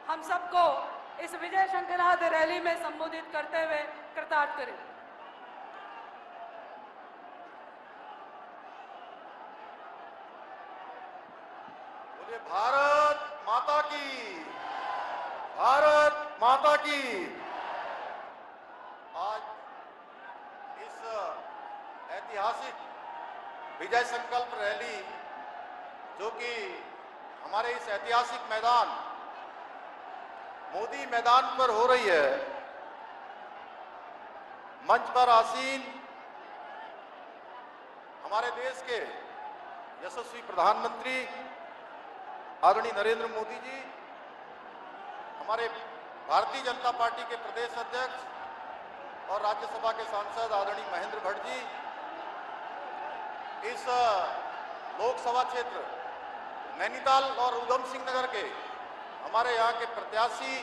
हम सबको इस विजय शंखनाद रैली में संबोधित करते हुए कृतार्थ करें। बोलिए भारत माता की, भारत माता की। आज इस ऐतिहासिक विजय संकल्प रैली जो कि हमारे इस ऐतिहासिक मैदान मोदी मैदान पर हो रही है, मंच पर आसीन हमारे देश के यशस्वी प्रधानमंत्री आदरणीय नरेंद्र मोदी जी, हमारे भारतीय जनता पार्टी के प्रदेश अध्यक्ष और राज्यसभा के सांसद आदरणीय महेंद्र भट्ट जी, इस लोकसभा क्षेत्र नैनीताल और उधम सिंह नगर के हमारे यहाँ के प्रत्याशी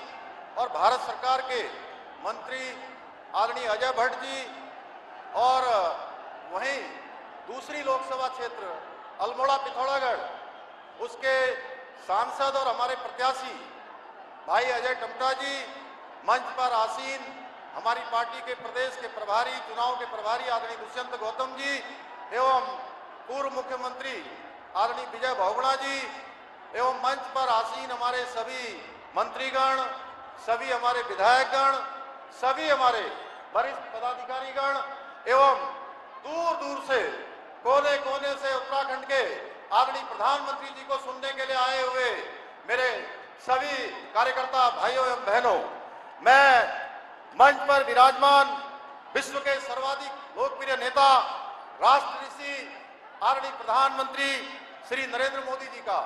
और भारत सरकार के मंत्री आदरणीय अजय भट्ट जी, और वहीं दूसरी लोकसभा क्षेत्र अल्मोड़ा पिथौरागढ़ उसके सांसद और हमारे प्रत्याशी भाई अजय टमटा जी, मंच पर आसीन हमारी पार्टी के प्रदेश के प्रभारी, चुनाव के प्रभारी आदरणीय दुष्यंत गौतम जी, एवं पूर्व मुख्यमंत्री आदरणीय विजय बहुगुणा जी, एवं मंच पर आसीन हमारे सभी मंत्रीगण, सभी हमारे विधायकगण, सभी हमारे वरिष्ठ पदाधिकारीगण एवं दूर दूर से कोने कोने से उत्तराखंड के आदरणीय प्रधानमंत्री जी को सुनने के लिए आए हुए मेरे सभी कार्यकर्ता भाइयों एवं बहनों, मैं मंच पर विराजमान विश्व के सर्वाधिक लोकप्रिय नेता राष्ट्र ऋषि आदरणीय प्रधानमंत्री श्री नरेंद्र मोदी जी का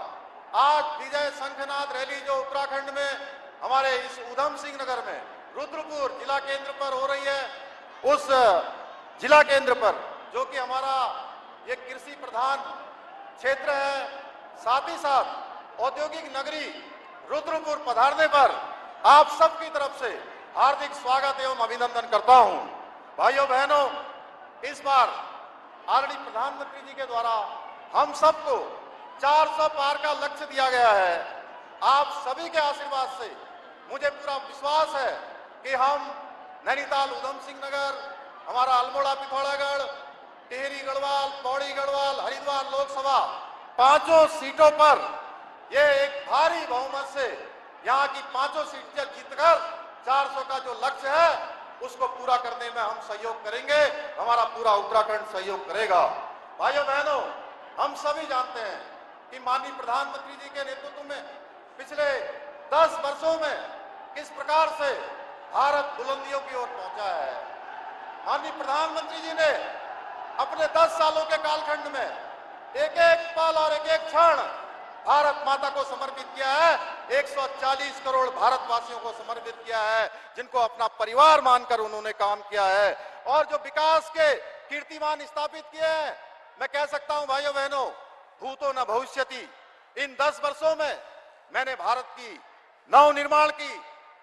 आज विजय शंखनाद रैली जो उत्तराखंड में हमारे इस उधम सिंह नगर में रुद्रपुर जिला केंद्र पर हो रही है, उस जिला केंद्र पर जो कि हमारा ये कृषि प्रधान क्षेत्र है, साथ ही साथ औद्योगिक नगरी रुद्रपुर पधारने पर आप सबकी तरफ से हार्दिक स्वागत एवं अभिनंदन करता हूं। भाइयों बहनों, इस बार आदरणीय प्रधानमंत्री जी के द्वारा हम सबको 400 पार का लक्ष्य दिया गया है। आप सभी के आशीर्वाद से मुझे पूरा विश्वास है कि हम नैनीताल, उधम सिंह नगर, हमारा अल्मोड़ा पिथौरागढ़, टिहरी गढ़वाल, पौड़ी गढ़वाल, हरिद्वार लोकसभा पांचों सीटों पर ये एक भारी बहुमत से यहाँ की पांचों सीटें जीतकर 400 का जो लक्ष्य है उसको पूरा करने में हम सहयोग करेंगे, हमारा पूरा उत्तराखंड सहयोग करेगा। भाइयों बहनों, हम सभी जानते हैं कि माननीय प्रधानमंत्री जी के नेतृत्व में पिछले 10 वर्षों में किस प्रकार से भारत बुलंदियों की ओर पहुंचा है। माननीय प्रधानमंत्री जी ने अपने 10 सालों के कालखंड में एक एक पल और एक एक क्षण भारत माता को समर्पित किया है। 140 करोड़ भारतवासियों को समर्पित किया है, जिनको अपना परिवार मानकर उन्होंने काम किया है और जो विकास के कीर्तिमान स्थापित किए हैं। मैं कह सकता हूं भाइयों बहनों, भूतो न भविष्यति। इन 10 वर्षों में मैंने भारत की नव निर्माण की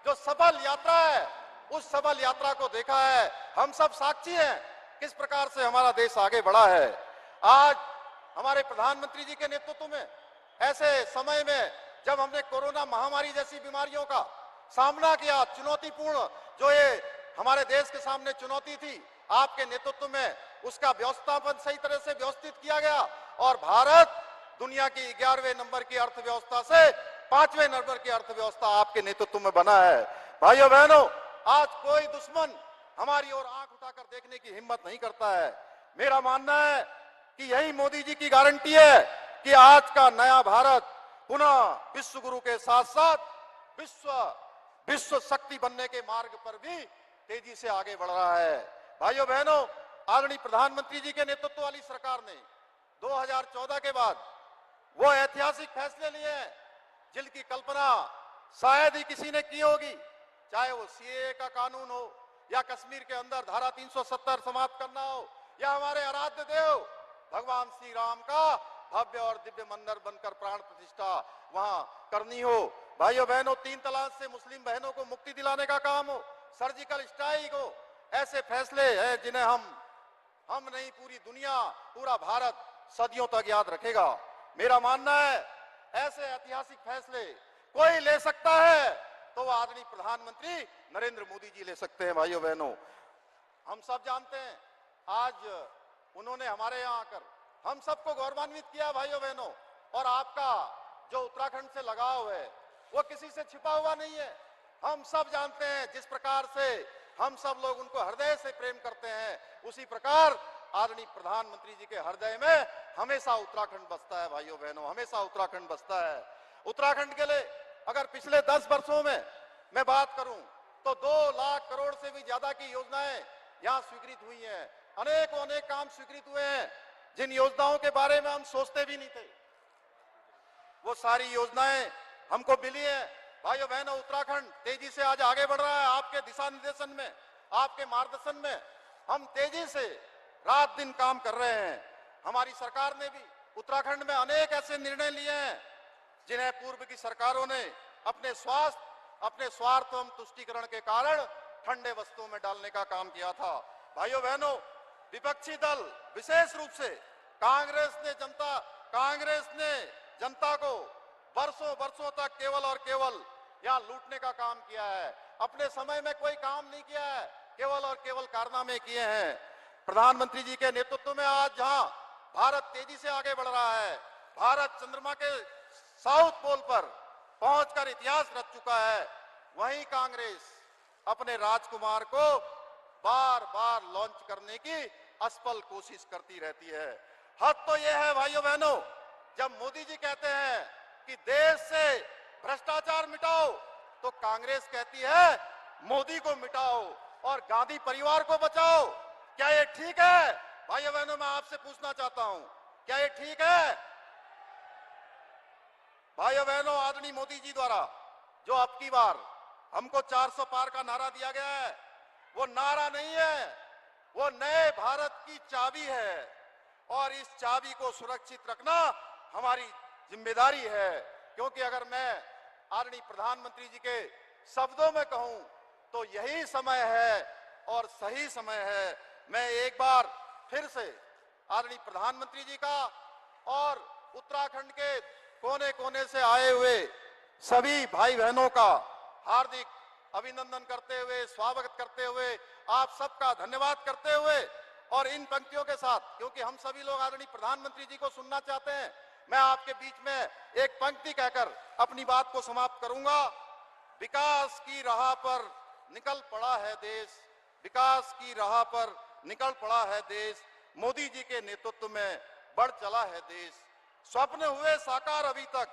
जो सफल यात्रा है, उस सफल यात्रा को देखा है। हम सब साक्षी हैं किस प्रकार से हमारा देश आगे बढ़ा है। आज हमारे प्रधानमंत्री जी के नेतृत्व में ऐसे समय में जब हमने कोरोना महामारी जैसी बीमारियों का सामना किया, चुनौतीपूर्ण जो ये हमारे देश के सामने चुनौती थी, आपके नेतृत्व में उसका व्यवस्थापन सही तरह से व्यवस्थित किया गया और भारत दुनिया की 11वें नंबर की अर्थव्यवस्था से 5वें नंबर की अर्थव्यवस्था आपके नेतृत्व में बना है। भाइयों बहनों, आज कोई दुश्मन हमारी ओर आंख उठाकर देखने की हिम्मत नहीं करता है। मेरा मानना है कि यही मोदी जी की गारंटी है कि आज का नया भारत पुनः विश्व गुरु के साथ साथ विश्व शक्ति बनने के मार्ग पर भी तेजी से आगे बढ़ रहा है। भाइयों बहनों, आदरणीय प्रधानमंत्री जी के नेतृत्व वाली सरकार ने 2014 के बाद वो ऐतिहासिक फैसले लिए हैं जिनकी कल्पना शायद ही किसी ने की होगी, चाहे वो सीएए का कानून हो या कश्मीर के अंदर धारा 370 समाप्त करना हो या हमारे आराध्य देव भगवान श्री राम का भव्य और दिव्य मंदिर बनकर प्राण प्रतिष्ठा वहां करनी हो। भाइयों बहनों, 3 तलाक से मुस्लिम बहनों को मुक्ति दिलाने का काम हो, सर्जिकल स्ट्राइक हो, ऐसे फैसले हैं जिन्हें हम नहीं पूरी दुनिया, पूरा भारत सदियों तक याद रखेगा। मेरा मानना है ऐसे ऐतिहासिक फैसले कोई ले सकता है तो वो आदरणीय प्रधानमंत्री नरेंद्र मोदी जी ले सकते हैं। भाइयों बहनों, हम सब जानते हैं आज उन्होंने हमारे यहाँ आकर हम सबको गौरवान्वित किया भाइयों बहनों, और आपका जो उत्तराखंड से लगाव है वो किसी से छिपा हुआ नहीं है। हम सब जानते हैं जिस प्रकार से हम सब लोग उनको हृदय से प्रेम करते हैं, उसी प्रकार आदरणीय प्रधानमंत्री जी के हृदय में हमेशा उत्तराखंड बसता है। भाइयों बहनों, हमेशा उत्तराखंड बसता है। उत्तराखंड के लिए अगर पिछले 10 वर्षों में मैं बात करूं तो 2 लाख करोड़ से भी ज्यादा की योजनाएं यहां स्वीकृत हुई हैं। अनेक काम स्वीकृत हुए हैं जिन योजनाओं के बारे में हम सोचते भी नहीं थे, वो सारी योजनाएं हमको मिली है। भाइयों बहनों, उत्तराखंड तेजी से आज आगे बढ़ रहा है। आपके दिशा निर्देशन में, आपके मार्गदर्शन में हम तेजी से रात दिन काम कर रहे हैं। हमारी सरकार ने भी उत्तराखंड में अनेक ऐसे निर्णय लिए हैं जिन्हें पूर्व की सरकारों ने अपने स्वार्थ एवं तुष्टीकरण के कारण ठंडे वस्तुओं में डालने का काम किया था। भाइयों बहनों, विपक्षी दल विशेष रूप से कांग्रेस ने जनता को वर्षों तक केवल और केवल यहां लूटने का काम किया है। अपने समय में कोई काम नहीं किया है, केवल और केवल कारनामे किए हैं। प्रधानमंत्री जी के नेतृत्व में आज जहां भारत तेजी से आगे बढ़ रहा है, भारत चंद्रमा के साउथ पोल पर पहुंचकर इतिहास रच चुका है, वहीं कांग्रेस अपने राजकुमार को बार बार लॉन्च करने की असफल कोशिश करती रहती है। हद तो यह है भाइयों बहनों, जब मोदी जी कहते हैं कि देश से भ्रष्टाचार मिटाओ, तो कांग्रेस कहती है मोदी को मिटाओ और गांधी परिवार को बचाओ। क्या ये ठीक है? भाइयों बहनों, मैं आपसे पूछना चाहता हूं, क्या ये ठीक है? भाइयों बहनों, आदरणीय मोदी जी द्वारा जो अब की बार हमको 400 पार का नारा दिया गया है, वो नारा नहीं है, वो नए भारत की चाबी है, और इस चाबी को सुरक्षित रखना हमारी जिम्मेदारी है। क्योंकि अगर मैं आदरणीय प्रधानमंत्री जी के शब्दों में कहूं तो यही समय है और सही समय है। मैं एक बार फिर से आदरणीय प्रधानमंत्री जी का और उत्तराखंड के कोने कोने से आए हुए सभी भाई बहनों का हार्दिक अभिनंदन करते हुए, स्वागत करते हुए, आप सबका धन्यवाद करते हुए, और इन पंक्तियों के साथ, क्योंकि हम सभी लोग आदरणीय प्रधानमंत्री जी को सुनना चाहते हैं, मैं आपके बीच में एक पंक्ति कहकर अपनी बात को समाप्त करूंगा। विकास की राह पर निकल पड़ा है देश, विकास की राह पर निकल पड़ा है देश, मोदी जी के नेतृत्व में बढ़ चला है देश। स्वप्न हुए साकार अभी तक,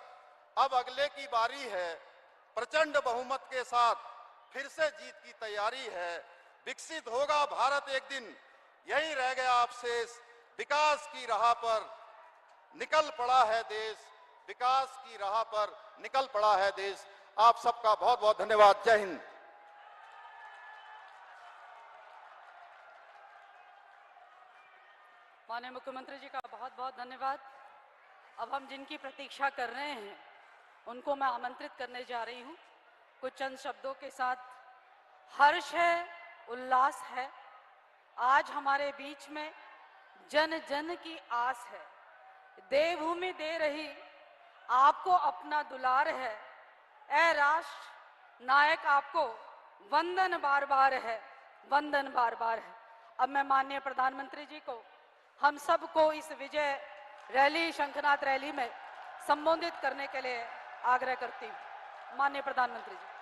अब अगले की बारी है, प्रचंड बहुमत के साथ फिर से जीत की तैयारी है। विकसित होगा भारत एक दिन, यही रह गया अवशेष, विकास की राह पर निकल पड़ा है देश, विकास की राह पर निकल पड़ा है देश। आप सबका बहुत बहुत धन्यवाद। जय हिंद। माननीय मुख्यमंत्री जी का बहुत बहुत धन्यवाद। अब हम जिनकी प्रतीक्षा कर रहे हैं उनको मैं आमंत्रित करने जा रही हूं। कुछ चंद शब्दों के साथ हर्ष है, उल्लास है, आज हमारे बीच में जन जन की आस है, देवभूमि दे रही आपको अपना दुलार है, ऐ राष्ट्र नायक आपको वंदन बार बार है, वंदन बार बार है। अब मैं माननीय प्रधानमंत्री जी को, हम सबको इस विजय रैली, शंखनाद रैली में संबोधित करने के लिए आग्रह करती हूँ। माननीय प्रधानमंत्री जी।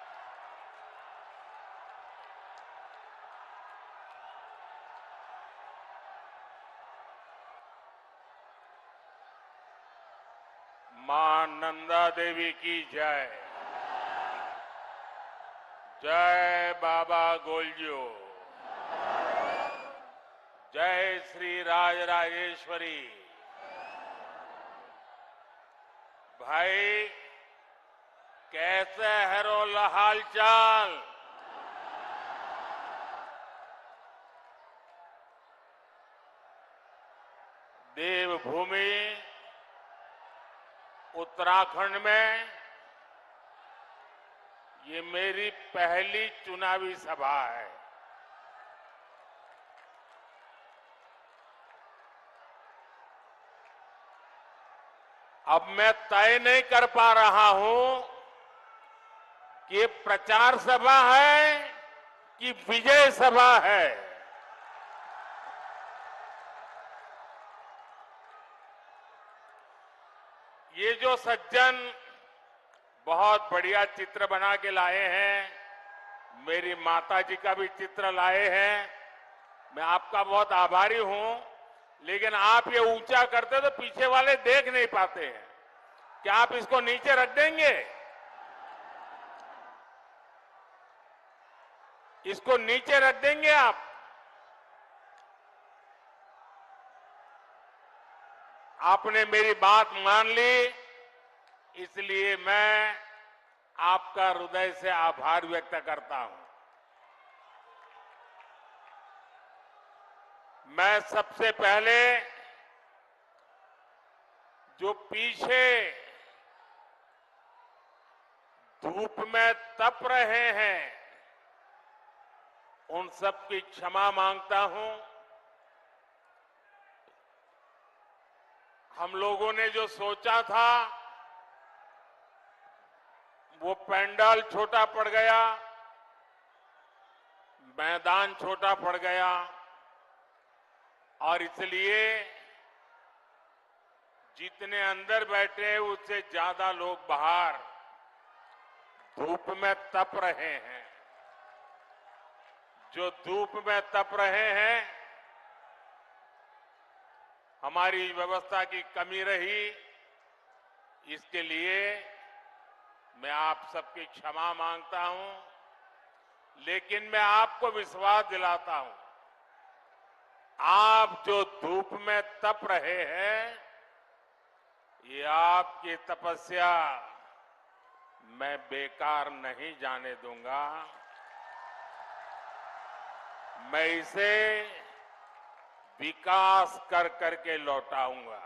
मां नंदा देवी की जय, जय बाबा गोलजू, जय श्री राजराजेश्वरी। भाई कैसे है रोला हाल चाल? देवभूमि उत्तराखंड में ये मेरी पहली चुनावी सभा है। अब मैं तय नहीं कर पा रहा हूं कि ये प्रचार सभा है कि विजय सभा है। ये जो सज्जन बहुत बढ़िया चित्र बना के लाए हैं, मेरी माता जी का भी चित्र लाए हैं, मैं आपका बहुत आभारी हूं। लेकिन आप ये ऊंचा करते तो पीछे वाले देख नहीं पाते हैं। क्या आप इसको नीचे रख देंगे? इसको नीचे रख देंगे आप? आपने मेरी बात मान ली, इसलिए मैं आपका हृदय से आभार व्यक्त करता हूं। मैं सबसे पहले जो पीछे धूप में तप रहे हैं उन सब की क्षमा मांगता हूं। हम लोगों ने जो सोचा था वो पंडाल छोटा पड़ गया, मैदान छोटा पड़ गया और इसलिए जितने अंदर बैठे हैं उससे ज्यादा लोग बाहर धूप में तप रहे हैं। जो धूप में तप रहे हैं, हमारी व्यवस्था की कमी रही, इसके लिए मैं आप सबकी क्षमा मांगता हूं। लेकिन मैं आपको विश्वास दिलाता हूं, आप जो धूप में तप रहे हैं, ये आपकी तपस्या मैं बेकार नहीं जाने दूंगा। मैं इसे विकास कर करके लौटाऊंगा।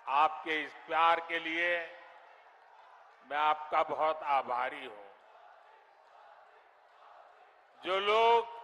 आपके इस प्यार के लिए मैं आपका बहुत आभारी हूं। जो लोग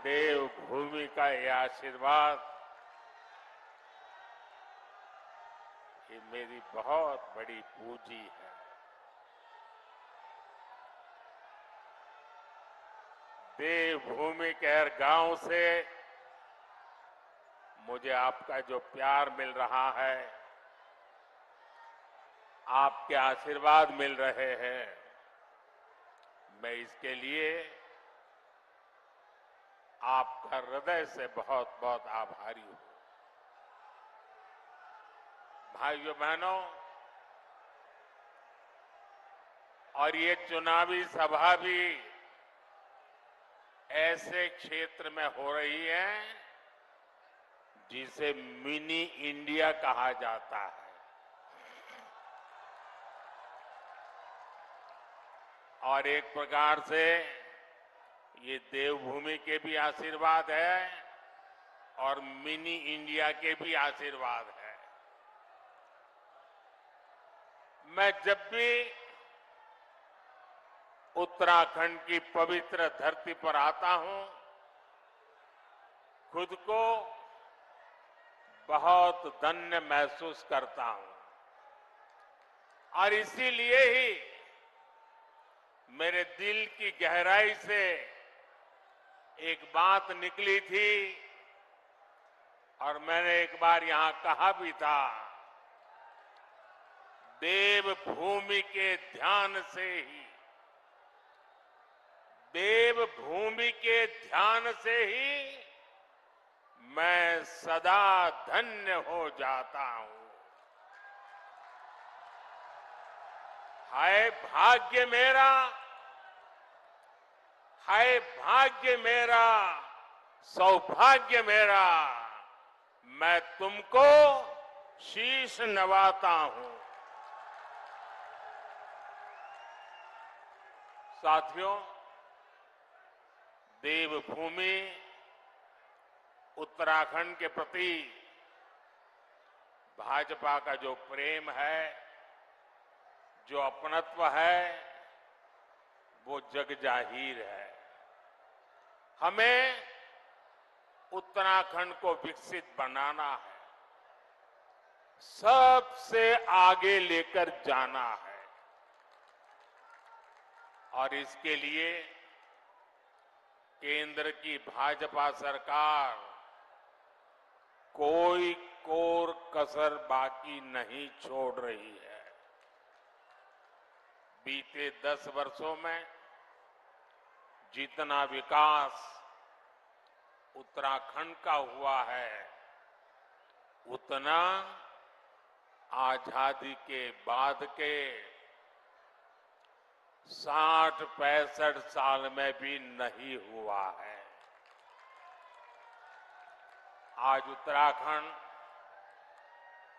देवभूमि का यह आशीर्वाद, ये मेरी बहुत बड़ी पूंजी है। देवभूमि के हर गांव से मुझे आपका जो प्यार मिल रहा है, आपके आशीर्वाद मिल रहे हैं, मैं इसके लिए आपका हृदय से बहुत बहुत आभारी हूं। भाइयों बहनों, और ये चुनावी सभा भी ऐसे क्षेत्र में हो रही है जिसे मिनी इंडिया कहा जाता है। और एक प्रकार से ये देवभूमि के भी आशीर्वाद है और मिनी इंडिया के भी आशीर्वाद है। मैं जब भी उत्तराखंड की पवित्र धरती पर आता हूं, खुद को बहुत धन्य महसूस करता हूं। और इसीलिए ही मेरे दिल की गहराई से एक बात निकली थी और मैंने एक बार यहां कहा भी था, देवभूमि के ध्यान से ही, देवभूमि के ध्यान से ही मैं सदा धन्य हो जाता हूं। हाय भाग्य मेरा, हाय भाग्य मेरा, सौभाग्य मेरा, मैं तुमको शीश नवाता हूं। साथियों, देवभूमि उत्तराखंड के प्रति भाजपा का जो प्रेम है, जो अपनत्व है, वो जगजाहिर है। हमें उत्तराखंड को विकसित बनाना है, सबसे आगे लेकर जाना है और इसके लिए केंद्र की भाजपा सरकार कोई कोर कसर बाकी नहीं छोड़ रही है। बीते 10 वर्षों में जितना विकास उत्तराखंड का हुआ है, उतना आजादी के बाद के 60-65 साल में भी नहीं हुआ है। आज उत्तराखंड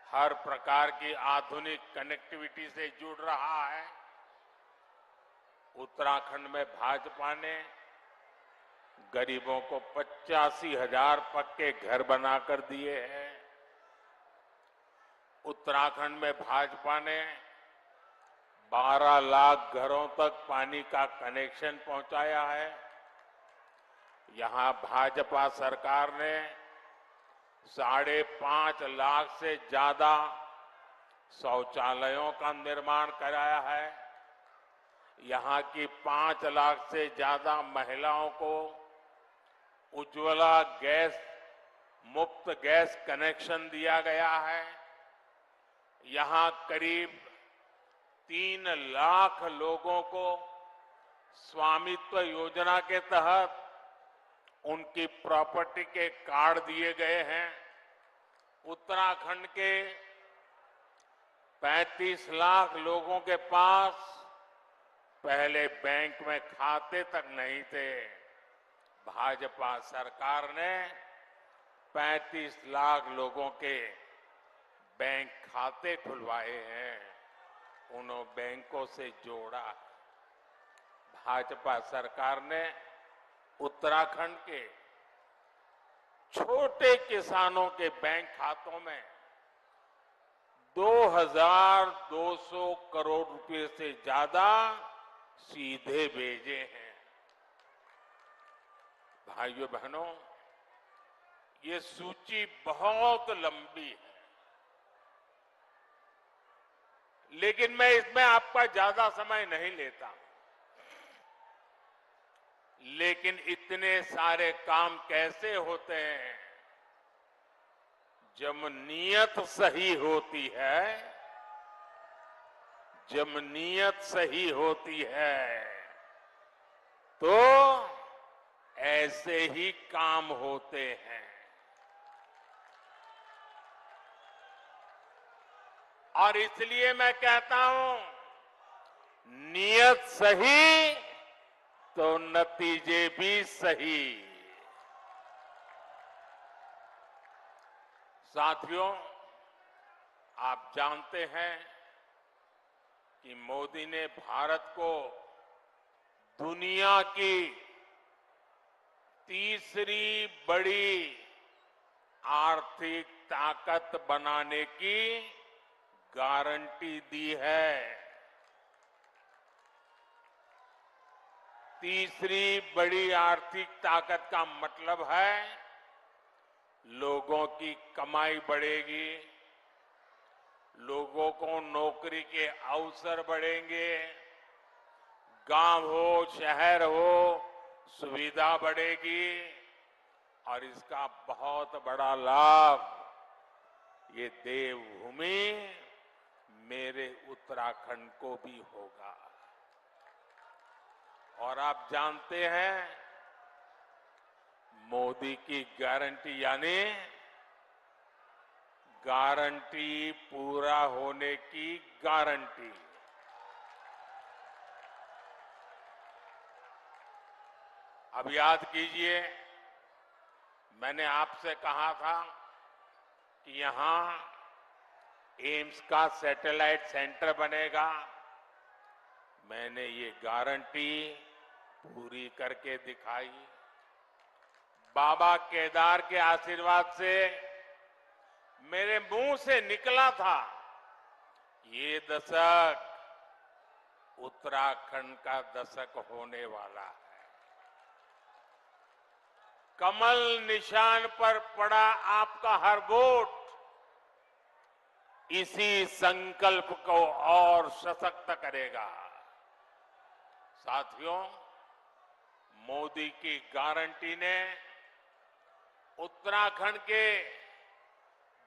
हर प्रकार की आधुनिक कनेक्टिविटी से जुड़ रहा है। उत्तराखंड में भाजपा ने गरीबों को 85,000 पक्के घर बनाकर दिए हैं। उत्तराखंड में भाजपा ने 12 लाख घरों तक पानी का कनेक्शन पहुंचाया है। यहां भाजपा सरकार ने 5.5 लाख से ज्यादा शौचालयों का निर्माण कराया है। यहां की 5 लाख से ज्यादा महिलाओं को उज्ज्वला गैस मुफ्त गैस कनेक्शन दिया गया है। यहां करीब 3 लाख लोगों को स्वामित्व योजना के तहत उनकी प्रॉपर्टी के कार्ड दिए गए हैं। उत्तराखंड के 35 लाख लोगों के पास पहले बैंक में खाते तक नहीं थे। भाजपा सरकार ने 35 लाख लोगों के बैंक खाते खुलवाए हैं, उन्होंने बैंकों से जोड़ा। भाजपा सरकार ने उत्तराखंड के छोटे किसानों के बैंक खातों में 2,200 करोड़ रुपए से ज्यादा सीधे भेजे हैं। भाइयों बहनों, ये सूची बहुत लंबी है, लेकिन मैं इसमें आपका ज्यादा समय नहीं लेता। लेकिन इतने सारे काम कैसे होते हैं? जब नीयत सही होती है, जब नीयत सही होती है तो ऐसे ही काम होते हैं। और इसलिए मैं कहता हूं, नीयत सही तो नतीजे भी सही। साथियों, आप जानते हैं कि मोदी ने भारत को दुनिया की तीसरी बड़ी आर्थिक ताकत बनाने की गारंटी दी है। तीसरी बड़ी आर्थिक ताकत का मतलब है लोगों की कमाई बढ़ेगी, लोगों को नौकरी के अवसर बढ़ेंगे, गांव हो शहर हो सुविधा बढ़ेगी और इसका बहुत बड़ा लाभ ये देवभूमि मेरे उत्तराखंड को भी होगा। और आप जानते हैं, मोदी की गारंटी यानी गारंटी पूरा होने की गारंटी। अब याद कीजिए, मैंने आपसे कहा था कि यहां एम्स का सैटेलाइट सेंटर बनेगा। मैंने ये गारंटी पूरी करके दिखाई। बाबा केदार के आशीर्वाद से मेरे मुंह से निकला था, ये दशक उत्तराखंड का दशक होने वाला है। कमल निशान पर पड़ा आपका हर वोट इसी संकल्प को और सशक्त करेगा। साथियों, मोदी की गारंटी ने उत्तराखंड के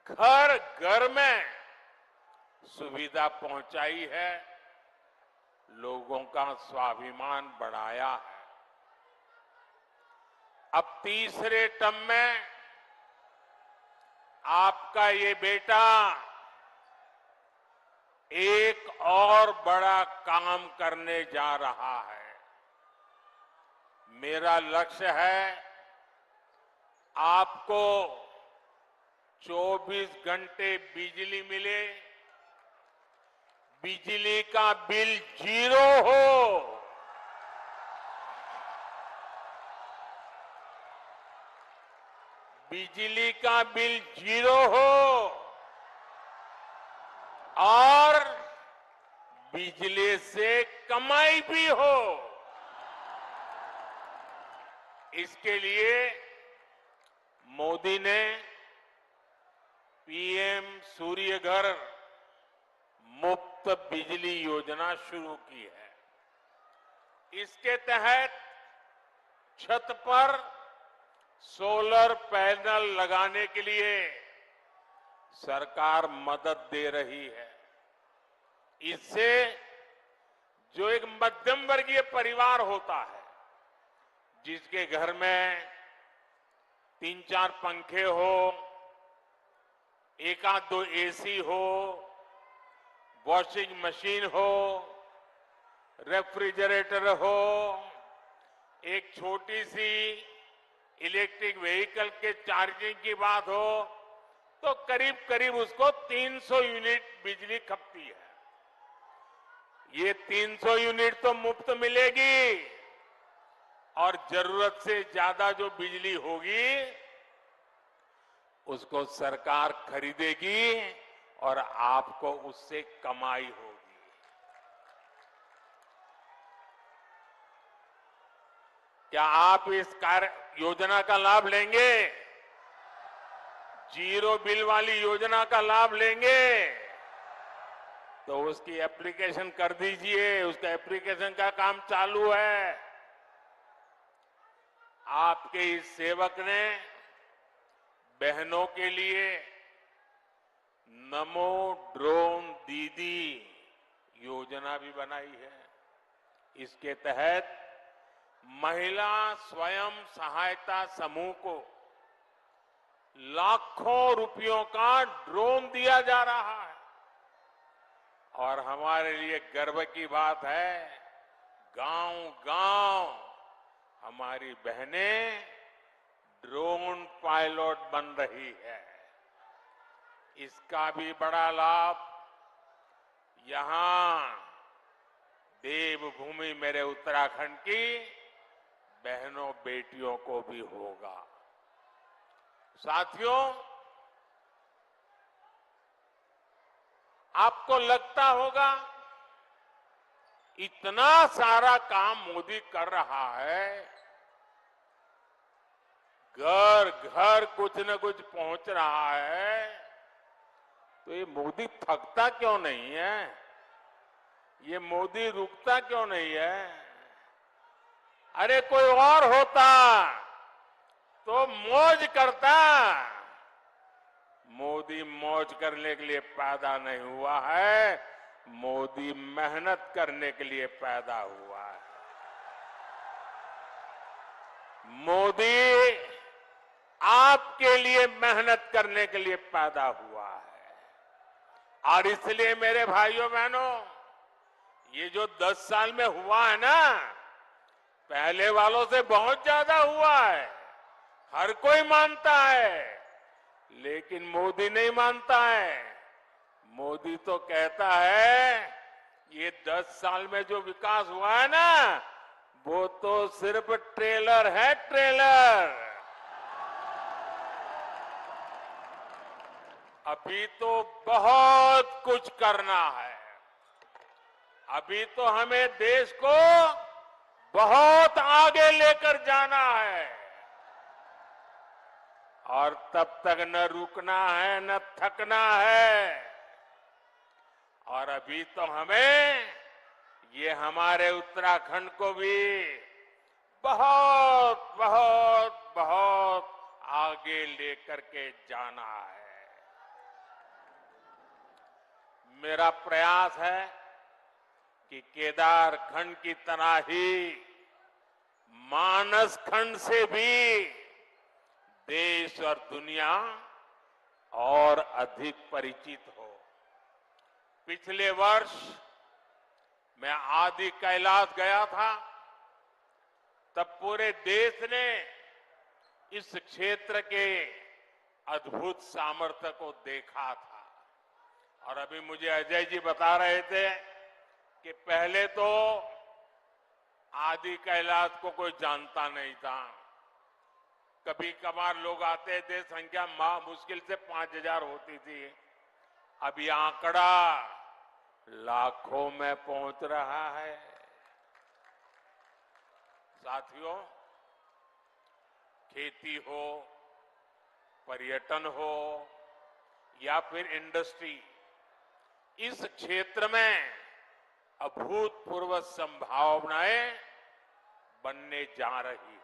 घर घर में सुविधा पहुंचाई है, लोगों का स्वाभिमान बढ़ाया है। अब तीसरे टर्म में आपका ये बेटा एक और बड़ा काम करने जा रहा है। मेरा लक्ष्य है आपको 24 घंटे बिजली मिले, बिजली का बिल 0 हो, बिजली का बिल 0 हो और बिजली से कमाई भी हो। इसके लिए मोदी ने पीएम सूर्य घर मुफ्त बिजली योजना शुरू की है। इसके तहत छत पर सोलर पैनल लगाने के लिए सरकार मदद दे रही है। इससे जो एक मध्यम वर्गीय परिवार होता है, जिसके घर में 3-4 पंखे हो, 1-2 एसी हो, वॉशिंग मशीन हो, रेफ्रिजरेटर हो, एक छोटी सी इलेक्ट्रिक व्हीकल के चार्जिंग की बात हो, तो करीब करीब उसको 300 यूनिट बिजली खपती है। ये 300 यूनिट तो मुफ्त मिलेगी और जरूरत से ज्यादा जो बिजली होगी उसको सरकार खरीदेगी और आपको उससे कमाई होगी। क्या आप इस योजना का लाभ लेंगे? जीरो बिल वाली योजना का लाभ लेंगे? तो उसकी एप्लीकेशन कर दीजिए। उसका एप्लीकेशन का काम चालू है। आपके इस सेवक ने बहनों के लिए नमो ड्रोन दीदी योजना भी बनाई है। इसके तहत महिला स्वयं सहायता समूह को लाखों रुपयों का ड्रोन दिया जा रहा है। और हमारे लिए गर्व की बात है, गांव-गांव हमारी बहनें ड्रोन पायलट बन रही है। इसका भी बड़ा लाभ यहां देवभूमि मेरे उत्तराखंड की बहनों बेटियों को भी होगा। साथियों, आपको लगता होगा इतना सारा काम मोदी कर रहा है, घर घर कुछ न कुछ पहुंच रहा है, तो ये मोदी थकता क्यों नहीं है? ये मोदी रुकता क्यों नहीं है? अरे कोई और होता तो मौज करता। मोदी मौज करने के लिए पैदा नहीं हुआ है, मोदी मेहनत करने के लिए पैदा हुआ है। मोदी आपके लिए मेहनत करने के लिए पैदा हुआ है। और इसलिए मेरे भाइयों बहनों, ये जो 10 साल में हुआ है ना, पहले वालों से बहुत ज्यादा हुआ है। हर कोई मानता है, लेकिन मोदी नहीं मानता है। मोदी तो कहता है ये 10 साल में जो विकास हुआ है ना, वो तो सिर्फ ट्रेलर है, ट्रेलर। अभी तो बहुत कुछ करना है। अभी तो हमें देश को बहुत आगे लेकर जाना है और तब तक न रुकना है न थकना है। और अभी तो हमें ये हमारे उत्तराखंड को भी बहुत बहुत बहुत आगे लेकर के जाना है। मेरा प्रयास है कि केदार खंड की तरह ही मानस खंड से भी देश और दुनिया और अधिक परिचित हो। पिछले वर्ष मैं आदि कैलाश गया था, तब पूरे देश ने इस क्षेत्र के अद्भुत सामर्थ्य को देखा था। और अभी मुझे अजय जी बता रहे थे कि पहले तो आदि कैलाश को कोई जानता नहीं था। कभी कभार लोग आते थे, संख्या मुश्किल से 5000 होती थी। अब ये आंकड़ा लाखों में पहुंच रहा है। साथियों, खेती हो, पर्यटन हो या फिर इंडस्ट्री, इस क्षेत्र में अभूतपूर्व संभावनाएं बनने जा रही है।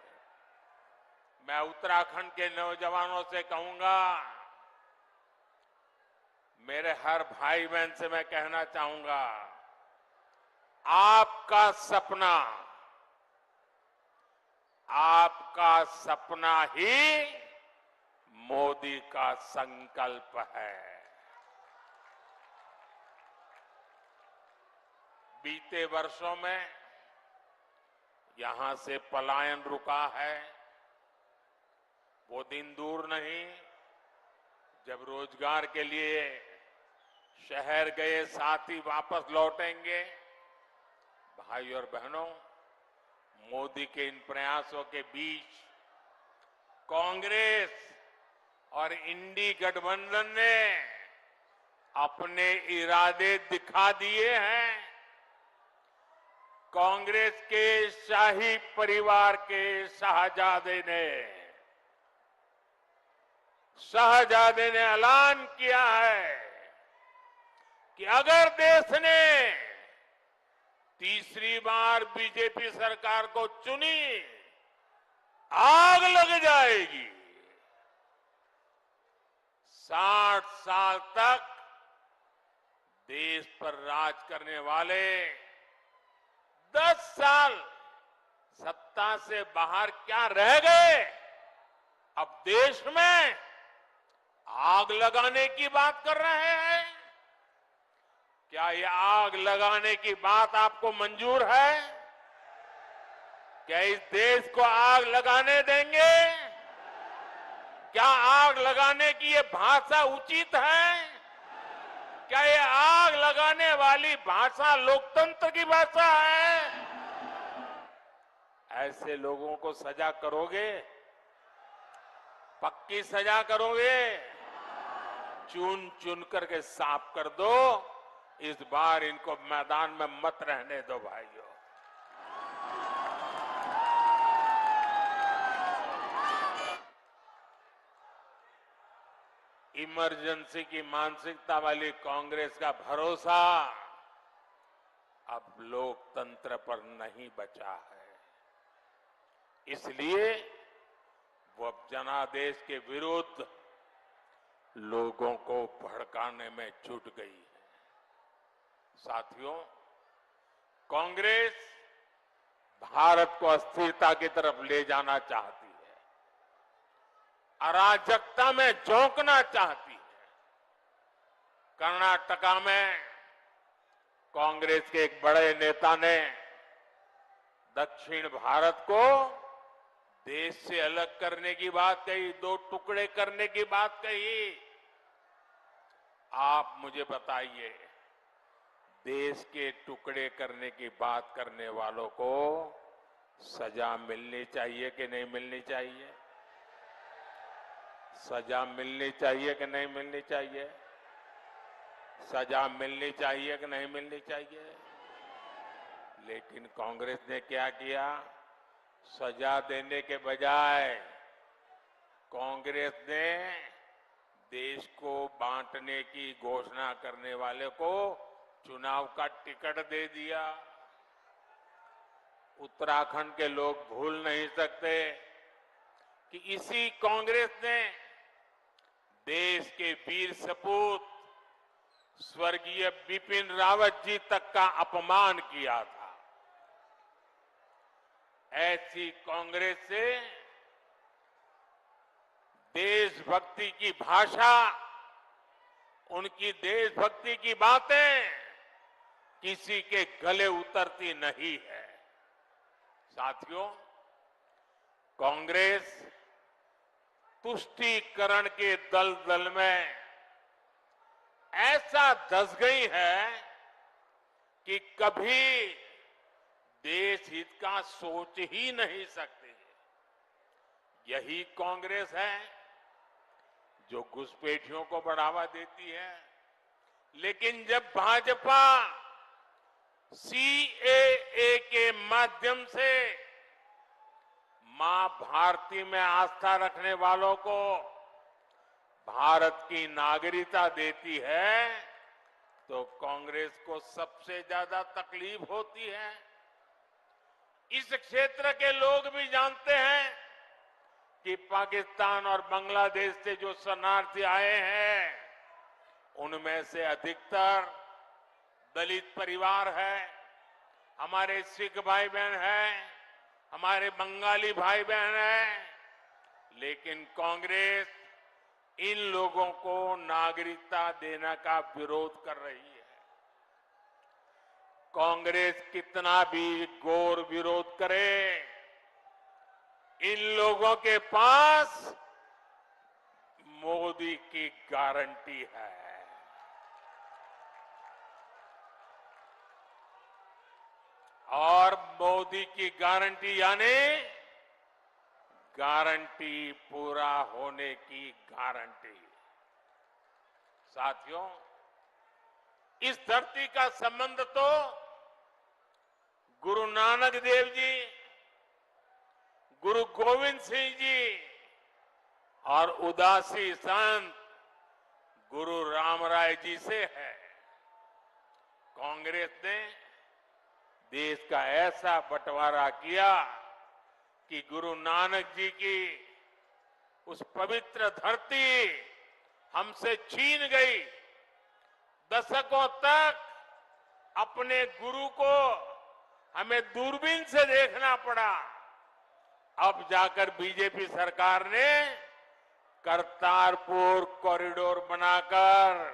मैं उत्तराखंड के नौजवानों से कहूंगा, मेरे हर भाई बहन से मैं कहना चाहूंगा, आपका सपना ही मोदी का संकल्प है। बीते वर्षों में यहां से पलायन रुका है। वो दिन दूर नहीं जब रोजगार के लिए शहर गए साथी वापस लौटेंगे। भाई और बहनों, मोदी के इन प्रयासों के बीच कांग्रेस और इंडी गठबंधन ने अपने इरादे दिखा दिए हैं। कांग्रेस के शाही परिवार के शहजादे ने ऐलान किया है कि अगर देश ने तीसरी बार बीजेपी सरकार को चुनी, आग लग जाएगी। 60 साल तक देश पर राज करने वाले 10 साल सत्ता से बाहर क्या रह गए? अब देश में आग लगाने की बात कर रहे हैं। क्या ये आग लगाने की बात आपको मंजूर है? क्या इस देश को आग लगाने देंगे? क्या आग लगाने की ये भाषा उचित है? क्या ये आग लगाने वाली भाषा लोकतंत्र की भाषा है? ऐसे लोगों को सजा करोगे? पक्की सजा करोगे? चुन चुन करके साफ कर दो। इस बार इनको मैदान में मत रहने दो भाइयों। इमरजेंसी की मानसिकता वाली कांग्रेस का भरोसा अब लोकतंत्र पर नहीं बचा है। इसलिए वो अब जनादेश के विरुद्ध लोगों को भड़काने में जुट गई है। साथियों, कांग्रेस भारत को अस्थिरता की तरफ ले जाना चाहती है, अराजकता में झोंकना चाहती है। कर्नाटका में कांग्रेस के एक बड़े नेता ने दक्षिण भारत को देश से अलग करने की बात कही, 2 टुकड़े करने की बात कही। आप मुझे बताइए, देश के टुकड़े करने की बात करने वालों को सजा मिलनी चाहिए कि नहीं मिलनी चाहिए? सजा मिलनी चाहिए कि नहीं मिलनी चाहिए? सजा मिलनी चाहिए कि नहीं मिलनी चाहिए? लेकिन कांग्रेस ने क्या किया? सजा देने के बजाय कांग्रेस ने देश को बांटने की घोषणा करने वाले को चुनाव का टिकट दे दिया। उत्तराखंड के लोग भूल नहीं सकते कि इसी कांग्रेस ने देश के वीर सपूत स्वर्गीय बिपिन रावत जी तक का अपमान किया था। ऐसी कांग्रेस से देशभक्ति की भाषा, उनकी देशभक्ति की बातें किसी के गले उतरती नहीं है। साथियों, कांग्रेस तुष्टीकरण के दलदल में ऐसा धंस गई है कि कभी देश हित का सोच ही नहीं सकती। यही कांग्रेस है जो घुसपैठियों को बढ़ावा देती है, लेकिन जब भाजपा सीएए के माध्यम से मां भारती में आस्था रखने वालों को भारत की नागरिकता देती है, तो कांग्रेस को सबसे ज्यादा तकलीफ होती है। इस क्षेत्र के लोग भी जानते हैं कि पाकिस्तान और बांग्लादेश से जो शरणार्थी आए हैं, उनमें से अधिकतर दलित परिवार है, हमारे सिख भाई बहन हैं, हमारे बंगाली भाई बहन हैं। लेकिन कांग्रेस इन लोगों को नागरिकता देने का विरोध कर रही है। कांग्रेस कितना भी घोर विरोध करे, इन लोगों के पास मोदी की गारंटी है। और मोदी की गारंटी यानी गारंटी पूरा होने की गारंटी। साथियों, इस धरती का संबंध तो गुरु नानक देव जी, गुरु गोविंद सिंह जी और उदासी संत गुरु रामराय जी से है। कांग्रेस ने देश का ऐसा बंटवारा किया कि गुरु नानक जी की उस पवित्र धरती हमसे छीन गई। दशकों तक अपने गुरु को हमें दूरबीन से देखना पड़ा। अब जाकर बीजेपी सरकार ने करतारपुर कॉरिडोर बनाकर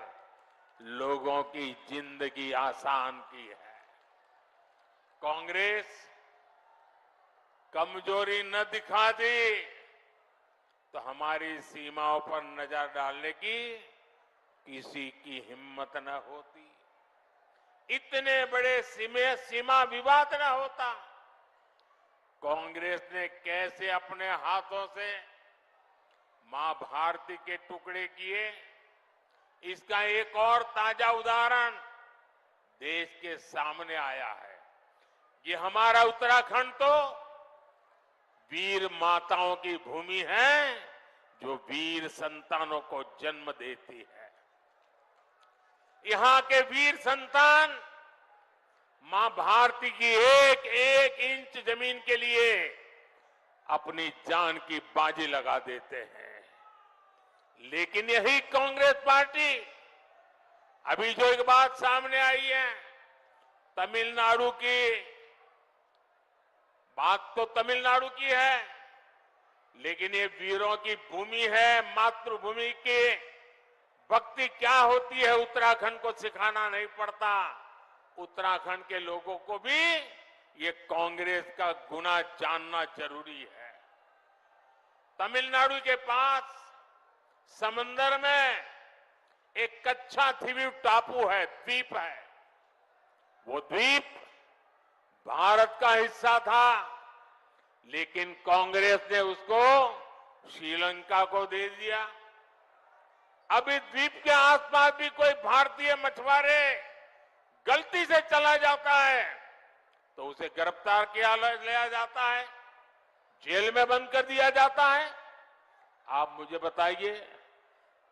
लोगों की जिंदगी आसान की है। कांग्रेस कमजोरी न दिखाती तो हमारी सीमाओं पर नजर डालने की किसी की हिम्मत न होती, इतने बड़े सीमा विवाद न होता। कांग्रेस ने कैसे अपने हाथों से मां भारती के टुकड़े किए, इसका एक और ताजा उदाहरण देश के सामने आया है। ये हमारा उत्तराखंड तो वीर माताओं की भूमि है, जो वीर संतानों को जन्म देती है। यहां के वीर संतान मां भारती की एक एक इंच जमीन के लिए अपनी जान की बाजी लगा देते हैं। लेकिन यही कांग्रेस पार्टी, अभी जो एक बात सामने आई है, तमिलनाडु की बात तो तमिलनाडु की है, लेकिन ये वीरों की भूमि है, मातृभूमि की भक्ति क्या होती है उत्तराखंड को सिखाना नहीं पड़ता। उत्तराखंड के लोगों को भी ये कांग्रेस का गुना जानना जरूरी है। तमिलनाडु के पास समंदर में एक कच्छा द्वीप टापू है, द्वीप है। वो द्वीप भारत का हिस्सा था, लेकिन कांग्रेस ने उसको श्रीलंका को दे दिया। अब इस द्वीप के आसपास भी कोई भारतीय मछुआरे गलती से चला जाता है तो उसे गिरफ्तार किया लिया जाता है, जेल में बंद कर दिया जाता है। आप मुझे बताइए,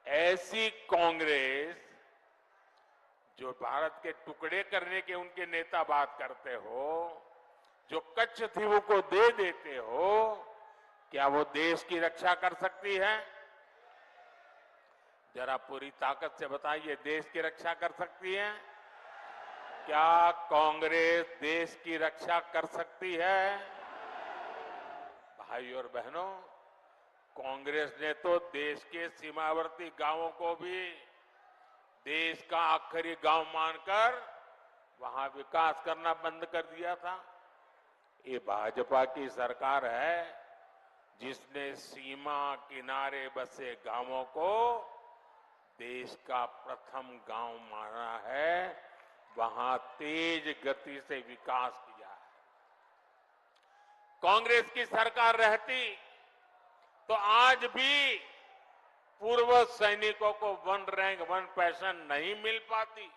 ऐसी कांग्रेस जो भारत के टुकड़े करने के उनके नेता बात करते हो, जो कच्छ द्वीपों को दे देते हो, क्या वो देश की रक्षा कर सकती है? जरा पूरी ताकत से बताइए, देश की रक्षा कर सकती है? क्या कांग्रेस देश की रक्षा कर सकती है? भाई और बहनों, कांग्रेस ने तो देश के सीमावर्ती गांवों को भी देश का आखिरी गांव मानकर वहां विकास करना बंद कर दिया था। ये भाजपा की सरकार है जिसने सीमा किनारे बसे गांवों को देश का प्रथम गांव माना है, वहां तेज गति से विकास किया है। कांग्रेस की सरकार रहती तो आज भी पूर्व सैनिकों को वन रैंक वन पेंशन नहीं मिल पाती,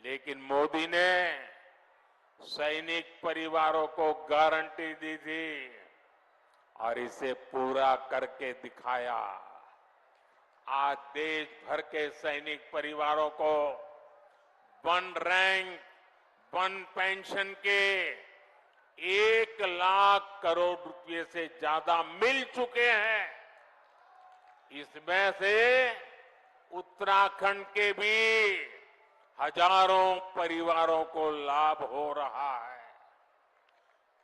लेकिन मोदी ने सैनिक परिवारों को गारंटी दी थी और इसे पूरा करके दिखाया। आज देश भर के सैनिक परिवारों को वन रैंक वन पेंशन के 1 लाख करोड़ रुपए से ज्यादा मिल चुके हैं। इसमें से उत्तराखंड के भी हजारों परिवारों को लाभ हो रहा है।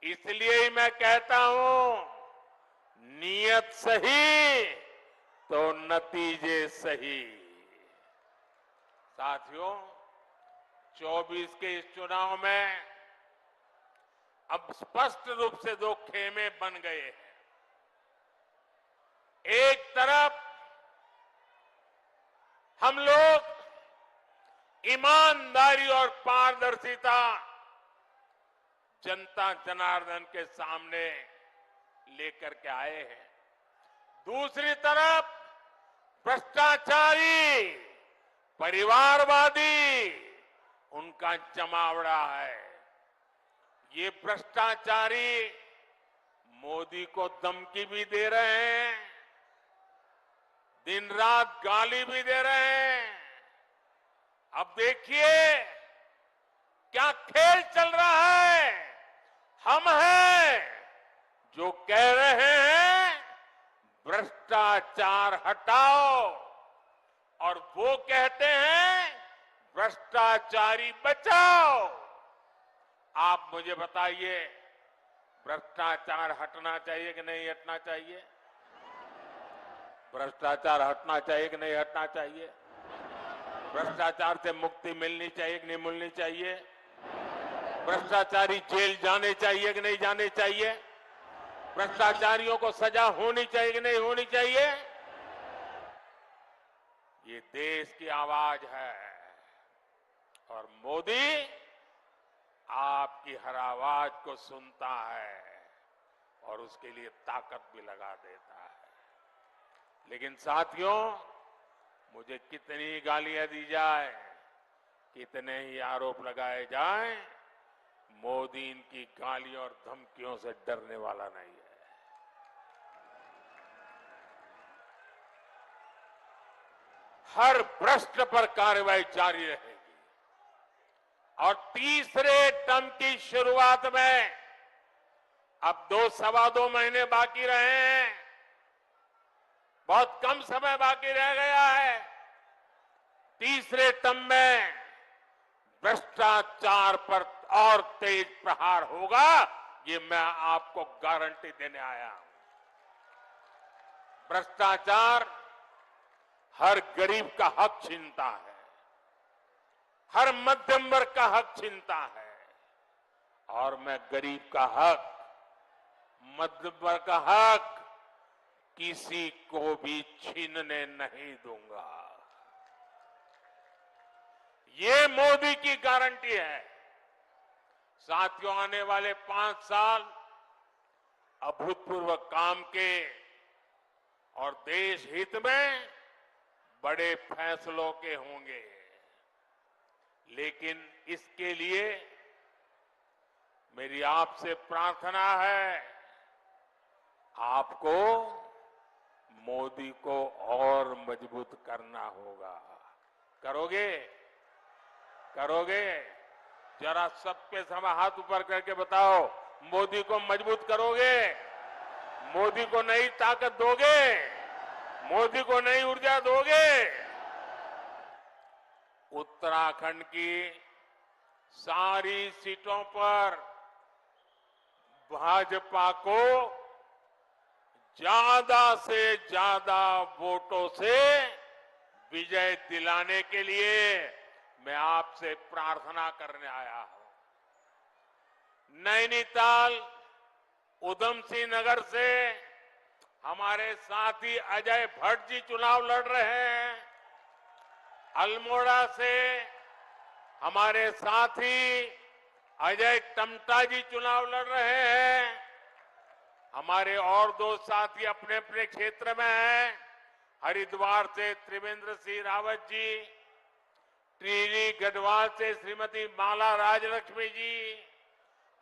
इसलिए ही मैं कहता हूं, नीयत सही तो नतीजे सही। साथियों, 24 के इस चुनाव में अब स्पष्ट रूप से 2 खेमे बन गए हैं। एक तरफ हम लोग ईमानदारी और पारदर्शिता जनता जनार्दन के सामने लेकर के आए हैं, दूसरी तरफ भ्रष्टाचारी परिवारवादी उनका जमावड़ा है। ये भ्रष्टाचारी मोदी को धमकी भी दे रहे हैं, दिन रात गाली भी दे रहे हैं। अब देखिए क्या खेल चल रहा है। हम हैं जो कह रहे हैं भ्रष्टाचार हटाओ, और वो कहते हैं भ्रष्टाचारी बचाओ। आप मुझे बताइए, भ्रष्टाचार हटना चाहिए कि नहीं हटना चाहिए? भ्रष्टाचार हटना चाहिए कि नहीं हटना चाहिए? भ्रष्टाचार से मुक्ति मिलनी चाहिए कि नहीं मिलनी चाहिए? भ्रष्टाचारी जेल जाने चाहिए कि नहीं जाने चाहिए? भ्रष्टाचारियों को सजा होनी चाहिए कि नहीं होनी चाहिए? ये देश की आवाज है और मोदी आपकी हर आवाज को सुनता है और उसके लिए ताकत भी लगा देता है। लेकिन साथियों, मुझे कितनी गालियां दी जाए, कितने ही आरोप लगाए जाएं, मोदी इनकी गालियों और धमकियों से डरने वाला नहीं है। हर भ्रष्ट पर कार्रवाई जारी रहेगी और तीसरे टर्म की शुरुआत में अब 2-2.25 महीने बाकी रहे हैं, बहुत कम समय बाकी रह गया है। तीसरे टर्म में भ्रष्टाचार पर और तेज प्रहार होगा, ये मैं आपको गारंटी देने आया हूं। भ्रष्टाचार हर गरीब का हक छीनता है, हर मध्यम वर्ग का हक छीनता है, और मैं गरीब का हक, मध्यम वर्ग का हक किसी को भी छीनने नहीं दूंगा। ये मोदी की गारंटी है। साथियों, आने वाले 5 साल अभूतपूर्व काम के और देश हित में बड़े फैसलों के होंगे, लेकिन इसके लिए मेरी आपसे प्रार्थना है, आपको मोदी को और मजबूत करना होगा। करोगे? करोगे? जरा सबके समय हाथ ऊपर करके बताओ, मोदी को मजबूत करोगे? मोदी को नई ताकत दोगे? मोदी को नई ऊर्जा दोगे? उत्तराखंड की सारी सीटों पर भाजपा को ज्यादा से ज्यादा वोटों से विजय दिलाने के लिए मैं आपसे प्रार्थना करने आया हूं। नैनीताल, उधम सिंह नगर से हमारे साथी अजय भट्ट जी चुनाव लड़ रहे हैं। अल्मोड़ा से हमारे साथी अजय टमटा जी चुनाव लड़ रहे हैं। हमारे और 2 साथी अपने अपने क्षेत्र में हैं। हरिद्वार से त्रिवेंद्र सिंह रावत जी, टिहरी गढ़वाल से श्रीमती माला राजलक्ष्मी जी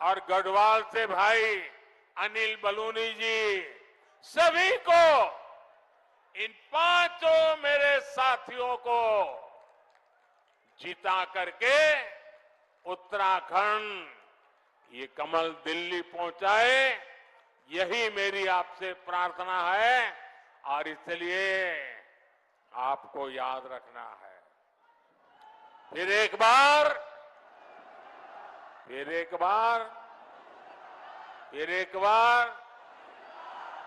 और गढ़वाल से भाई अनिल बलूनी जी, सभी को, इन 5 मेरे साथियों को जिता करके उत्तराखंड ये कमल दिल्ली पहुंचाए, यही मेरी आपसे प्रार्थना है और इसलिए आपको याद रखना है। फिर एक बार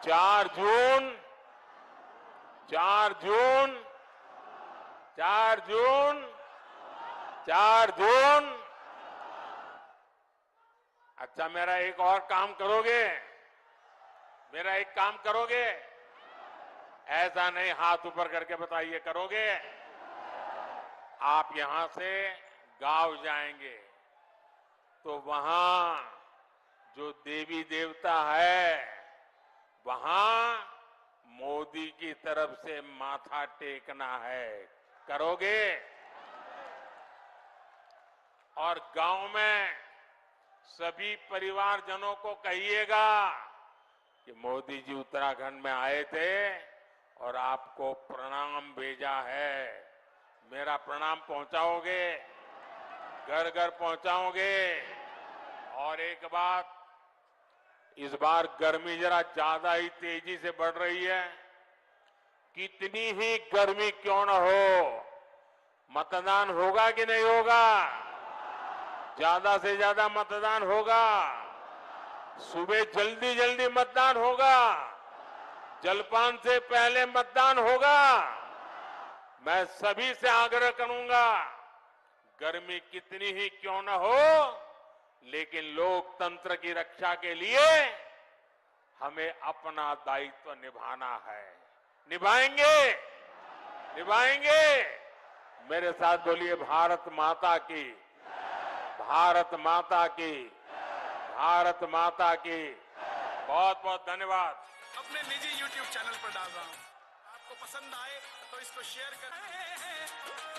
4 जून। अच्छा, मेरा एक और काम करोगे? मेरा एक काम करोगे? ऐसा नहीं, हाथ ऊपर करके बताइए, करोगे? आप यहां से गांव जाएंगे तो वहां जो देवी देवता है, वहां मोदी की तरफ से माथा टेकना है। करोगे? और गांव में सभी परिवारजनों को कहिएगा कि मोदी जी उत्तराखंड में आए थे और आपको प्रणाम भेजा है। मेरा प्रणाम पहुंचाओगे? घर घर पहुंचाओगे? और एक बात, इस बार गर्मी जरा ज्यादा ही तेजी से बढ़ रही है। कितनी ही गर्मी क्यों न हो, मतदान होगा कि नहीं होगा? ज्यादा से ज्यादा मतदान होगा। सुबह जल्दी जल्दी मतदान होगा, जलपान से पहले मतदान होगा। मैं सभी से आग्रह करूंगा, गर्मी कितनी ही क्यों न हो, लेकिन लोकतंत्र की रक्षा के लिए हमें अपना दायित्व निभाना है। निभाएंगे? निभाएंगे? मेरे साथ बोलिए, भारत माता की, भारत माता की, भारत माता की। बहुत बहुत धन्यवाद। अपने निजी YouTube चैनल पर डाल रहा हूं, आपको पसंद आए तो इसको शेयर करें।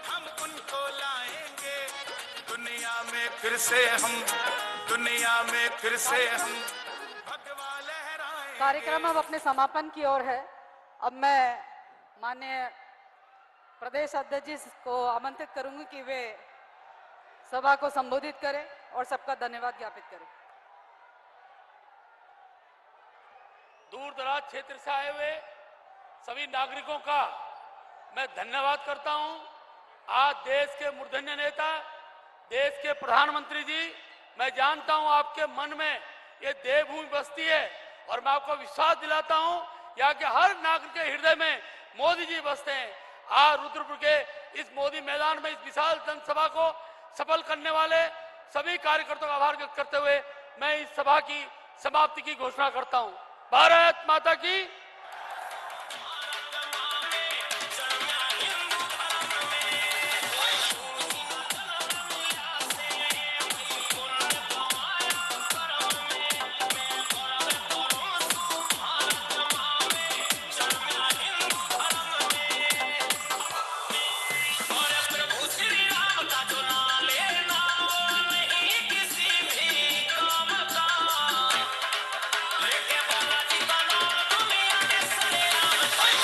हम उनको लाएंगे दुनिया में फिर से, हम दुनिया में फिर से हम भगवा लहराएंगे। कार्यक्रम अब अपने समापन की ओर है। अब मैं माननीय प्रदेश अध्यक्ष जी को आमंत्रित करूंगी कि वे सभा को संबोधित करें और सबका धन्यवाद ज्ञापित करें। दूर दराज क्षेत्र से आए हुए सभी नागरिकों का मैं धन्यवाद करता हूं। आज देश के मूर्धन्य नेता, देश के प्रधानमंत्री जी, मैं जानता हूं आपके मन में ये देवभूमि बसती है और मैं आपको विश्वास दिलाता हूं यहाँ के हर नागरिक के हृदय में मोदी जी बसते हैं। आज रुद्रपुर के इस मोदी मैदान में इस विशाल जनसभा को सफल करने वाले सभी कार्यकर्ताओं का आभार व्यक्त करते हुए मैं इस सभा की समाप्ति की घोषणा करता हूं। भारत माता की